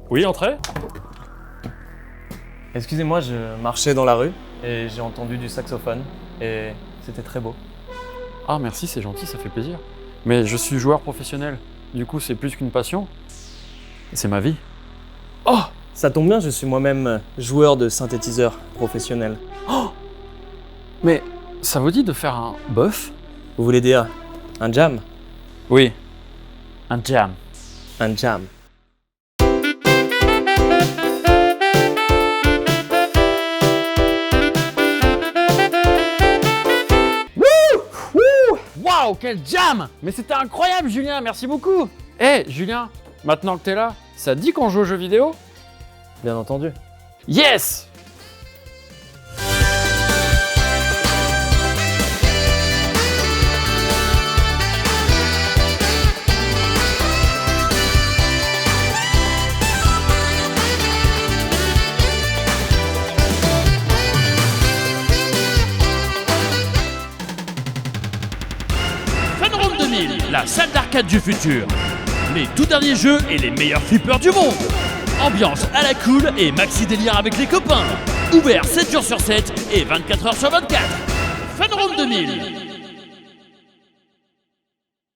Oui, entrez. Excusez-moi, je marchais dans la rue et j'ai entendu du saxophone et c'était très beau. Ah merci, c'est gentil, ça fait plaisir. Mais je suis joueur professionnel, du coup c'est plus qu'une passion. C'est ma vie. Oh, ça tombe bien, je suis moi-même joueur de synthétiseur professionnel. Oh, mais ça vous dit de faire un bœuf? Vous voulez dire un jam? Oui, un jam. Un jam. Waouh, quel jam! Mais c'était incroyable, Julien, merci beaucoup! Eh, Julien, maintenant que t'es là, ça te dit qu'on joue aux jeux vidéo? Bien entendu. Yes! Funroom 2000, la salle d'arcade du futur. Les tout derniers jeux et les meilleurs flippers du monde. Ambiance à la cool et maxi délire avec les copains. Ouvert 7 jours sur 7 et 24 heures sur 24. Funroom 2000.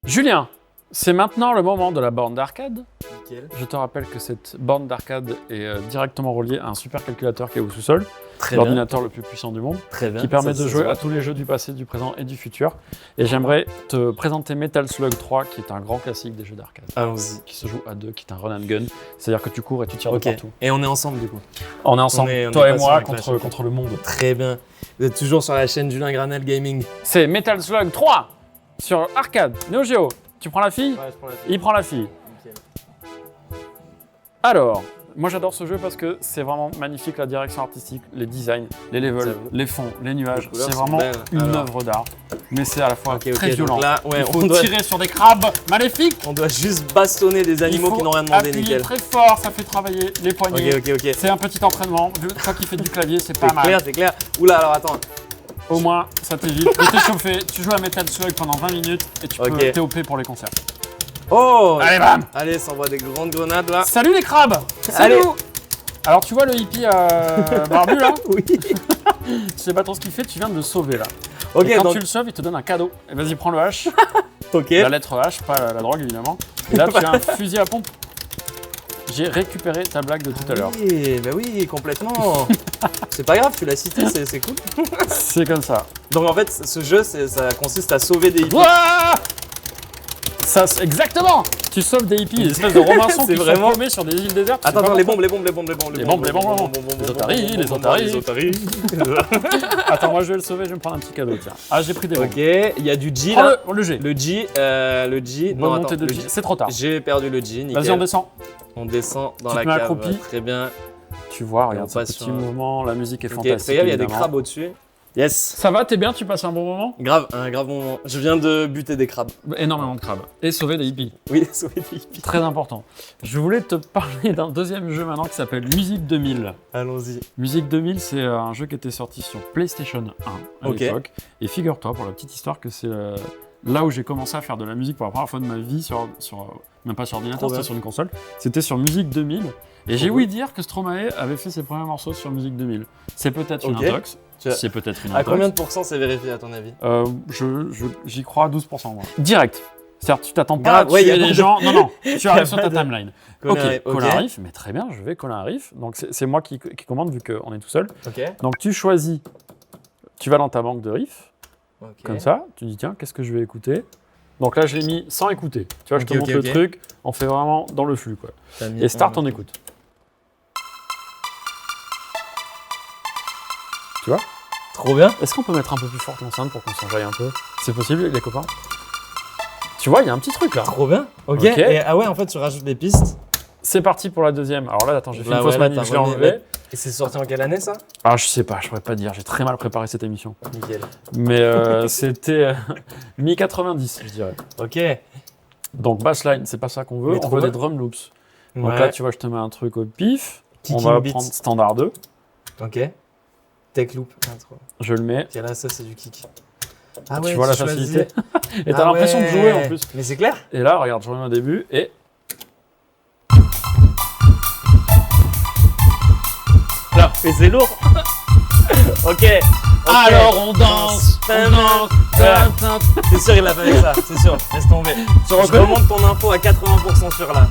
Julien, c'est maintenant le moment de la borne d'arcade. Nickel. Je te rappelle que cette borne d'arcade est directement reliée à un supercalculateur qui est au sous-sol, Très bien. l'ordinateur le plus puissant du monde, Très bien. qui permet Ça de se jouer voit. à tous les jeux du passé, du présent et du futur. Et j'aimerais te présenter Metal Slug 3, qui est un grand classique des jeux d'arcade, Allons-y. qui se joue à deux, qui est un run and gun, c'est-à-dire que tu cours et tu tires de Ok. partout. Et on est ensemble du coup. On est ensemble, On est toi et pas sur moi, la clash, ok. contre le monde. Très bien. Vous êtes toujours sur la chaîne Julien Granel Gaming. C'est Metal Slug 3 sur arcade, Neo Geo. Tu prends la fille? Ouais, je prends la Il prend la fille. Nickel. Alors, moi j'adore ce jeu parce que c'est vraiment magnifique, la direction artistique, les designs, les levels, J'avoue. les fonds, les nuages. Les couleurs C'est sont vraiment belles. une Alors. œuvre d'art. Mais c'est à la fois Ok, très donc violent. là, ouais, Il faut on doit, tirer sur des crabes maléfiques. on doit juste bastonner des Il animaux faut qui n'ont rien demandé, appuyer nickel. très fort, ça fait travailler les poignets. Ok. C'est un petit entraînement. Toi qui fais du clavier, c'est pas C'est mal. clair, c'est clair. Oula, alors attends. Au moins, ça t'évite de t'échauffer. Tu joues à Metal Slug pendant 20 minutes et tu Ok. peux TOP pour les concerts. Oh! Allez, bam! Allez, ça envoie des grandes grenades là. Salut les crabes! Salut! Allez. Alors tu vois le hippie barbu là? Oui. Tu sais pas trop ce qu'il fait, tu viens de le sauver là. Ok, Et quand donc. tu le sauves, il te donne un cadeau. Et vas-y, prends le H, Ok. la lettre H, pas la drogue évidemment. Et là, tu as un fusil à pompe. J'ai récupéré ta blague de tout à l'heure. Oui, bah oui, complètement. C'est pas grave, tu l'as cité, c'est cool. C'est comme ça. Donc en fait, ce jeu, ça consiste à sauver des hippies. Ouah ça, exactement! Tu sauves des hippies, des espèces de Robinson C'est qui vraiment- sont paumés sur des îles désertes. tu sais Attends, pas les pourquoi. bombes. Les otaries, les otaries. Attends, moi je vais le sauver, je vais me prendre un petit cadeau, tiens. Ah, j'ai pris des bombes. Ok, il y a du G Prends là. le G. Le G, Bonne non, montée attends, de le G. G. C'est trop tard. J'ai perdu le G, nickel. Vas-y, on descend. On descend dans Tu la te mets cave. accroupi. Très bien. Tu vois, regarde on ce passe petit sur un- moment, la musique est Ok, fantastique. fais gaffe, il y a des évidemment. crabes au-dessus. Yes. Ça va, t'es bien, tu passes un bon moment? Grave, un grave moment. Je viens de buter des crabes. Énormément de crabes. Et sauver des hippies. Oui, sauver des hippies. Très important. Je voulais te parler d'un deuxième jeu maintenant qui s'appelle Musique 2000. Allons-y. Musique 2000, c'est un jeu qui était sorti sur PlayStation 1 à Ok. l'époque. Et figure-toi, pour la petite histoire, que c'est là où j'ai commencé à faire de la musique pour la première fois de ma vie, même pas sur ordinateur, Trop c'était bien. sur une console. C'était sur Musique 2000. Et j'ai Trop ouï dire que Stromae avait fait ses premiers morceaux sur Musique 2000. C'est peut-être une Ok. intox. Tu as- C'est peut-être une À intox. combien de pourcents c'est vérifié à ton avis? J'y crois à 12%, moi. Direct. C'est-à-dire, tu t'attends pas Grave, à ouais, y a tuer pas les de- gens. Non, tu arrives sur pas ta de- timeline. Coller, Ok, coller un riff, mais très bien, je vais coller un riff. Donc, c'est moi qui commande vu qu'on est tout seul. Ok. Donc, tu choisis, tu vas dans ta banque de riffs, Ok. comme ça. Tu dis, tiens, qu'est-ce que je vais écouter? Donc là, je l'ai mis sans écouter. Tu vois, je te Ok, montre ok, le ok. truc, on fait vraiment dans le flux, quoi. T'as mis Et start, un- on écoute. Tu vois? Trop bien. Est-ce qu'on peut mettre un peu plus fort l'enceinte pour qu'on s'enjaille un peu? C'est possible, les copains? Tu vois, il y a un petit truc là. Trop bien. Ok. Ok. Et, ah ouais, en fait, tu rajoutes des pistes. C'est parti pour la deuxième. Alors là, attends, j'ai fait Là, une fausse ouais, là, manip, t'as je l'ai remis- enlevé. Et c'est sorti en quelle année ça? Ah, je sais pas, je pourrais pas dire, j'ai très mal préparé cette émission. Nickel. Mais c'était mi-90, je dirais. Ok. Donc bassline, c'est pas ça qu'on veut, Mais on trop veut bien. des drum loops. Donc Ouais. là, tu vois, je te mets un truc au pif. On Kicking va beat. prendre standard 2, Ok. Tech loop. Ah, trop. je le mets. Ok, là, ça, c'est du kick. Ah Tu vois la choisis. facilité. Et t'as Ah l'impression de ouais. jouer en plus. Mais c'est clair. Et là, regarde, je reviens au début et Mais c'est lourd. Ok. Alors on danse, on danse. C'est sûr, il a pas fait ça, c'est sûr. Laisse tomber. Je remonte ton info à 80% sur là.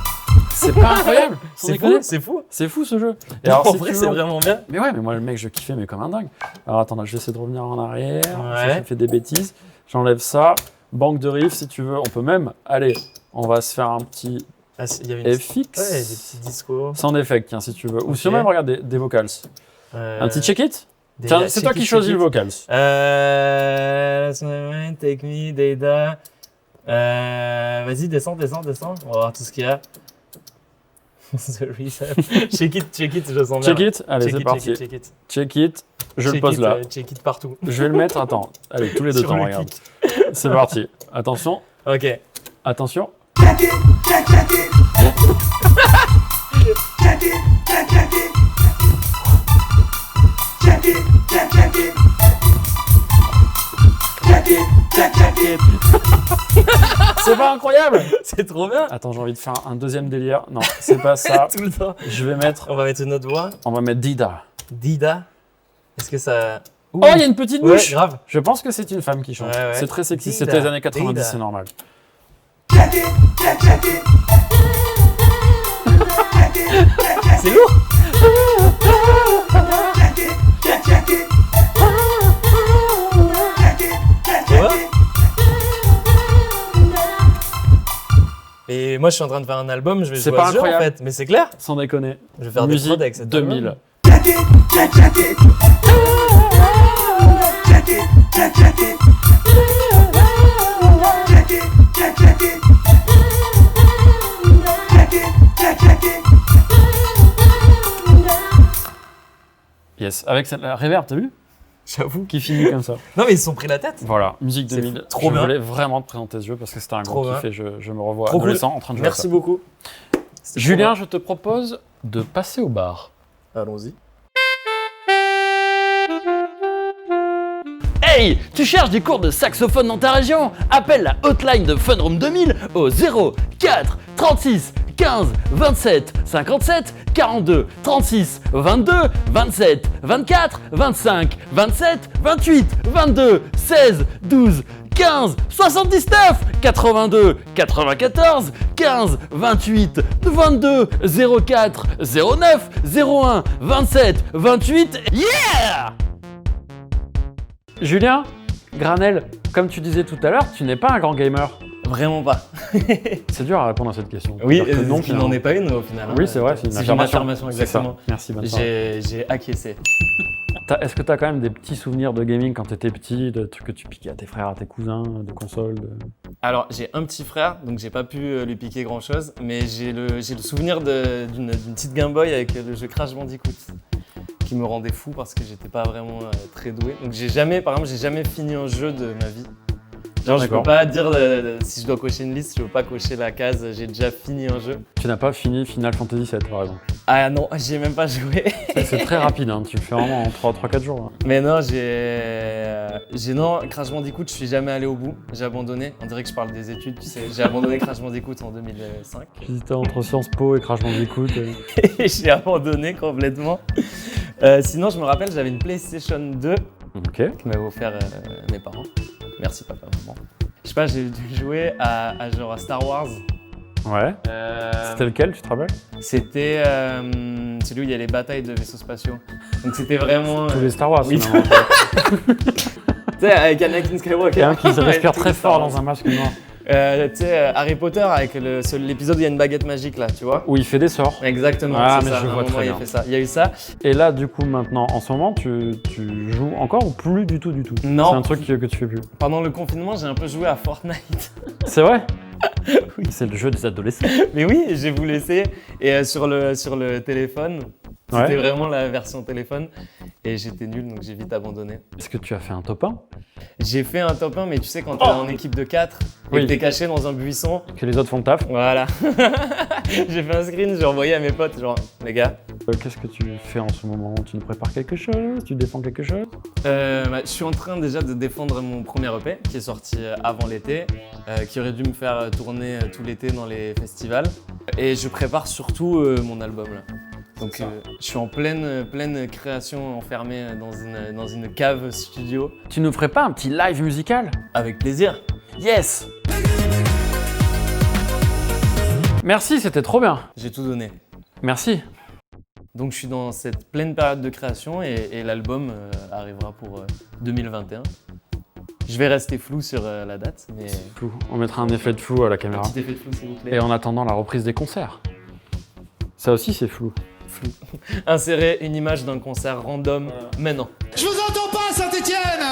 C'est pas incroyable. Sans C'est déconner. fou, c'est fou. C'est fou ce jeu. Et En alors, si vrai, tu c'est veux, vraiment bien. Mais ouais, mais moi le mec je kiffais mais comme un dingue. Alors attends, là, je vais essayer de revenir en arrière. Ouais. J'ai fait des bêtises. J'enlève ça. Banque de riff si tu veux. On peut même. Allez, on va se faire un petit Ah, il y avait une FX. Ouais, des petits discours. Sans effect, tiens, si tu veux. Ou Ok. si même regarde des vocals. Un petit check it. Tiens, c'est toi qui choisis le vocals. Take me, Data. Vas-y, descends. On va voir tout ce qu'il y a. The Reset. Check it, je sens bien. Check it. Allez, c'est parti. Check it. Check it. Je le pose là. Check it partout. Je vais le mettre. Attends. Allez, tous les deux Sur temps, le regarde. C'est parti. Attention. Ok. Attention. C'est pas incroyable? C'est trop bien. Attends, j'ai envie de faire un deuxième délire. Non, c'est pas ça. Tout le temps. Je vais mettre. On va mettre une autre voix. On va mettre Dida. Dida. Est-ce que ça. Oh, il y a une petite Ouais, bouche. grave. Je pense que c'est une femme qui chante. Ouais. C'est très sexy. Dida, C'était les années 90, Dida. c'est normal. C'est lourd. Tu vois? Et moi, je suis en train de faire un album, je vais C'est jouer pas à ce jeu, en incroyable. fait. Mais c'est clair. Sans déconner. Je vais faire des Musique prods avec cette 2000. album. Yes. Avec la reverb, t'as vu? J'avoue. Qui finit comme ça. Non, mais ils se sont pris la tête. Voilà, musique C'est 2000. trop je bien. voulais vraiment te présenter ce jeu parce que c'était un Trop gros bien. kiff et je me revois Trop cool. adolescent en train de jouer à Merci ça. beaucoup. C'était Julien, je te propose de passer au bar. trop bien. Allons-y. Hey, tu cherches des cours de saxophone dans ta région? Appelle la hotline de Funroom 2000 au 04 36 15 27 57 42 36 22 27 24 25 27 28 22 16 12 15 79 82 94 15 28 22 04 09 01 27 28. Yeah! Julien, Granel, comme tu disais tout à l'heure, tu n'es pas un grand gamer. Vraiment pas. C'est dur à répondre à cette question. Oui, Dire que non, il finalement. n'en est pas une au final. Oui, c'est vrai, c'est une C'est affirmation. affirmation, C'est ça. exactement. Merci, bonne soirée. J'ai acquiescé. Est-ce que tu as quand même des petits souvenirs de gaming quand tu étais petit, de trucs que tu piquais à tes frères, à tes cousins, de consoles Alors, j'ai un petit frère, donc j'ai pas pu lui piquer grand chose, mais j'ai le souvenir d'une petite Game Boy avec le jeu Crash Bandicoot qui me rendait fou parce que j'étais pas vraiment très doué. Donc, par exemple, j'ai jamais fini un jeu de ma vie. Genre, je peux D'accord. pas dire si je dois cocher une liste, je peux pas cocher la case j'ai déjà fini un jeu. Tu n'as pas fini Final Fantasy VII, par exemple. Ah non, j'y ai même pas joué. C'est très rapide, hein. Tu le fais vraiment en 3-4 jours. hein. Mais non, non, Crash Bandicoot, je suis jamais allé au bout. J'ai abandonné. On dirait que je parle des études, tu sais. J'ai abandonné Crash Bandicoot en 2005. J'hésitais entre Sciences Po et Crash Bandicoot. Et j'ai abandonné complètement. Sinon, je me rappelle, j'avais une PlayStation 2 Ok. que m'avaient offert mes parents. Merci papa, maman. Je sais pas, j'ai dû jouer à genre à Star Wars. Ouais. C'était lequel, tu te rappelles C'était celui où il y a les batailles de vaisseaux spatiaux. Donc c'était vraiment... Tous les Star Wars, oui. finalement. Tu sais, avec Anakin Skywalker. Il y a un qui se Ouais, respire tous très les Star fort Wars. dans un masque noir. Tu sais, Harry Potter avec l'épisode où il y a une baguette magique là, tu vois. Où il fait des sorts. Exactement, Ah, c'est mais ça. je À un vois moment, très il a bien. fait ça. Il y a eu ça. Et là, du coup, maintenant, en ce moment, tu joues encore ou plus du tout Non. C'est un truc que tu fais plus. Pendant le confinement, j'ai un peu joué à Fortnite. C'est vrai C'est le jeu des adolescents. Mais oui, j'ai voulu essayer. Et sur le téléphone, c'était Ouais. vraiment la version téléphone. Et j'étais nul, donc j'ai vite abandonné. Est-ce que tu as fait un top 1 J'ai fait un top 1, mais tu sais, quand t'es en équipe de 4 et Oui. que t'es caché dans un buisson, Que les autres font le taf voilà. J'ai fait un screen, j'ai envoyé à mes potes, genre, les gars. Qu'est-ce que tu fais en ce moment Tu nous prépares quelque chose Tu défends quelque chose Je suis en train déjà de défendre mon premier EP qui est sorti avant l'été, qui aurait dû me faire tourner tout l'été dans les festivals. Et je prépare surtout mon album là. Donc je suis en pleine création, enfermé dans une cave studio. Tu nous ferais pas un petit live musical? Avec plaisir. Yes! Merci, c'était trop bien. J'ai tout donné. Merci. Donc je suis dans cette pleine période de création et l'album arrivera pour 2021. Je vais rester flou sur la date, mais... Flou. On mettra un effet de flou à la Un caméra. petit effet de flou, s'il vous plaît. Et en attendant la reprise des concerts. Ça aussi, c'est flou. Flou. Insérer une image d'un concert random maintenant. Je vous entends pas, Saint-Étienne!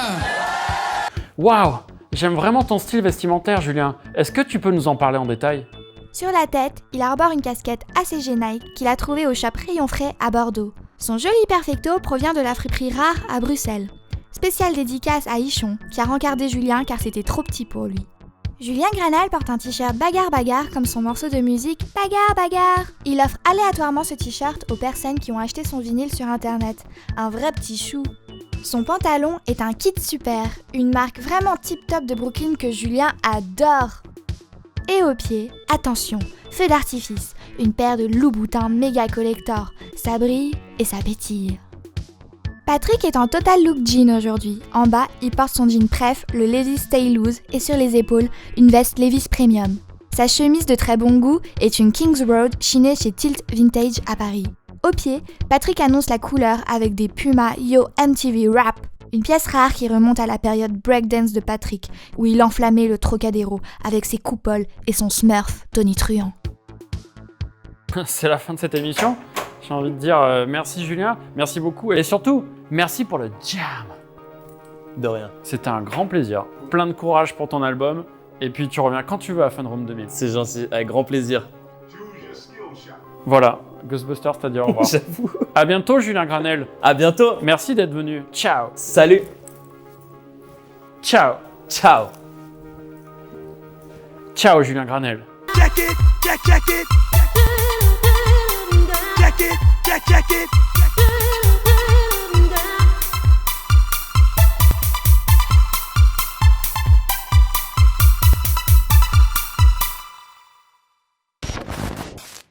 Waouh! J'aime vraiment ton style vestimentaire, Julien. Est-ce que tu peux nous en parler en détail? Sur la tête, il arbore une casquette assez Nike qu'il a trouvée au shop Rayon Frais à Bordeaux. Son joli perfecto provient de la friperie Rare à Bruxelles. Spéciale dédicace à Ichon, qui a rencardé Julien car c'était trop petit pour lui. Julien Granal porte un t-shirt Bagarre Bagarre comme son morceau de musique Bagarre Bagarre. Il offre aléatoirement ce t-shirt aux personnes qui ont acheté son vinyle sur internet. Un vrai petit chou. Son pantalon est un Kit Super, une marque vraiment tip-top de Brooklyn que Julien adore. Et aux pieds, attention, feu d'artifice, une paire de Louboutin méga collector. Ça brille et ça pétille. Patrick est en total look jean aujourd'hui. En bas, il porte son jean préf, le Lazy Stay Loose, et sur les épaules, une veste Levi's Premium. Sa chemise de très bon goût est une Kings Road chinée chez Tilt Vintage à Paris. Au pied, Patrick annonce la couleur avec des Puma Yo MTV Rap, une pièce rare qui remonte à la période breakdance de Patrick, où il enflammait le Trocadéro avec ses coupoles et son Smurf Tony Truant. C'est la fin de cette émission. J'ai envie de dire merci Julien, merci beaucoup et surtout, merci pour le jam. De rien. C'était un grand plaisir. Plein de courage pour ton album et puis tu reviens quand tu veux à Fun Room 2000. C'est gentil, avec grand plaisir. Voilà, Ghostbusters t'a dit au revoir. J'avoue. À bientôt Julien Granel. À bientôt. Merci d'être venu. Ciao. Salut. Ciao. Ciao. Ciao Julien Granel. Check it, check it. Check it, check it.